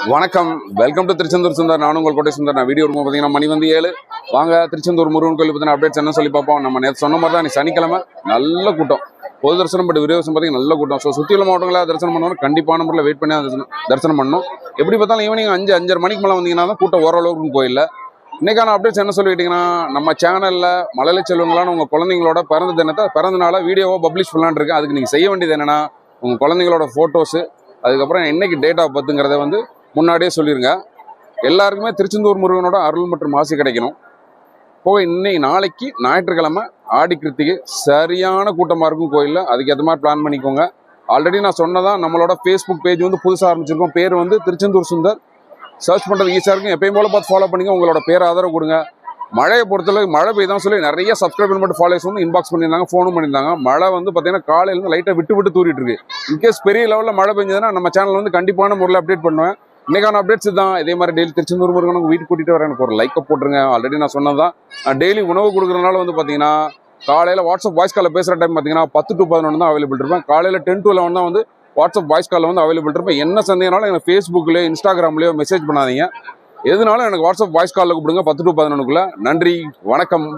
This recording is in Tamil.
வணக்கம், வெல்கம் டு திருச்செந்தூர் சுந்தர். நானும் உங்கள் கோட்டை சுந்தர். நான் வீடியோ இருக்கும் பார்த்தீங்கன்னா மணி வந்து 7. வாங்க திருச்செந்தூர் முருகன் கோயில் பற்றின அப்டேட்ஸ் என்ன சொல்லி பார்ப்போம். நம்ம நேற்று சொன்ன மாதிரி தான், நீ சனிக்கிழமை நல்ல கூட்டம், பொது தரிசனம் பட் விரிவாசம் பார்த்தீங்கன்னா நல்ல கூட்டம். ஸோ சுற்றி உள்ள மாவட்டங்களில் தரிசனம் பண்ணணும், கண்டிப்பான முறையில் வெயிட் பண்ணி தரிசனம் பண்ணணும். எப்படி பார்த்தாலும் ஈவினிங் 5-5:30 மணிக்கு மேலே வந்தீங்கன்னா தான் கூட்டம் ஓரளவுக்கு கோயிலில். இன்றைக்கான அப்டேட்ஸ் என்ன சொல்லிக்கிட்டிங்கன்னா, நம்ம சேனலில் மழலை செல்வங்களான உங்கள் குழந்தைங்களோட பிறந்த நாளை வீடியோவை பப்ளிஷ் பண்ணலான்னு இருக்கேன். அதுக்கு நீங்கள் செய்ய வேண்டியது என்னென்னா, உங்கள் குழந்தைங்களோட ஃபோட்டோஸு, அதுக்கப்புறம் என்னைக்கு டேட் ஆஃப் பர்த்துங்கிறத வந்து முன்னாடியே சொல்லிடுங்க. எல்லாருக்குமே திருச்செந்தூர் முருகனோட அருள் மற்றும் ஆசை கிடைக்கணும். நாளைக்கு ஞாயிற்றுக்கிழமை ஆடி கிருத்திகை சரியான கூட்டமாக இருக்கும் கோயிலில். அதுக்கேற்ற மாதிரி பிளான் பண்ணிக்கோங்க. ஆல்ரெடி நான் சொன்னதான், நம்மளோட ஃபேஸ்புக் பேஜ் வந்து புதுசாக ஆரம்பிச்சிருக்கோம். பேர் வந்து திருச்செந்தூர் சுந்தர். சர்ச் பண்ணுறது ஈஸியாக இருக்கும். எப்பயும் போல பார்த்து ஃபாலோ பண்ணிங்க. உங்களோட பேர் ஆதரவு கொடுங்க. மழையை பொறுத்தளவுக்கு மழை பெய்தான் சொல்லி நிறைய சப்ஸ்கிரைபர் மட்டும் ஃபாலோவர்ஸ் வந்து இன்பாக்ஸ் பண்ணியிருந்தாங்க, ஃபோனும் பண்ணியிருந்தாங்க. மழை வந்து பார்த்தீங்கன்னா காலையிலேருந்து லைட்டாக விட்டு தூரிட்டு இருக்கு. இன்கேஸ் பெரிய லெவலில் மழை பெஞ்சதுன்னா நம்ம சேனல் வந்து கண்டிப்பான முறையில் அப்டேட் பண்ணுவேன். இன்னைக்கான அப்டேட்ஸ் தான். இதே மாதிரி டெய்லி திருச்செந்தூர் முருகன் வீட்டுக்கு கூட்டிகிட்டு வரேன். எனக்கு ஒரு லைக்கை போட்டுருங்க. ஆல்ரெடி நான் சொன்னதான், நான் டெய்லி உணவு கொடுக்குறதுனால வந்து பார்த்தீங்கன்னா காலையில் வாட்ஸ்அப் வாய்ஸ் காலில் பேசுகிற டைம் பார்த்தீங்கன்னா 10 to 11 தான் அவைலபிள் இருப்பேன். காலையில் 10 to 11 தான் வந்து வாட்ஸ்அப் வாய்ஸ் காலில் வந்து அவைலபிள் இருப்பேன். என்ன சந்தேகனாலும் எனக்கு ஃபேஸ்புக்லேயோ இன்ஸ்டாகிராம்லேயோ மெசேஜ் பண்ணாதீங்க. எதுனாலும் எனக்கு வாட்ஸ்அப் வாய்ஸ் காலில் கூப்பிடுங்க 10 to 11க்குள்ள. நன்றி, வணக்கம்.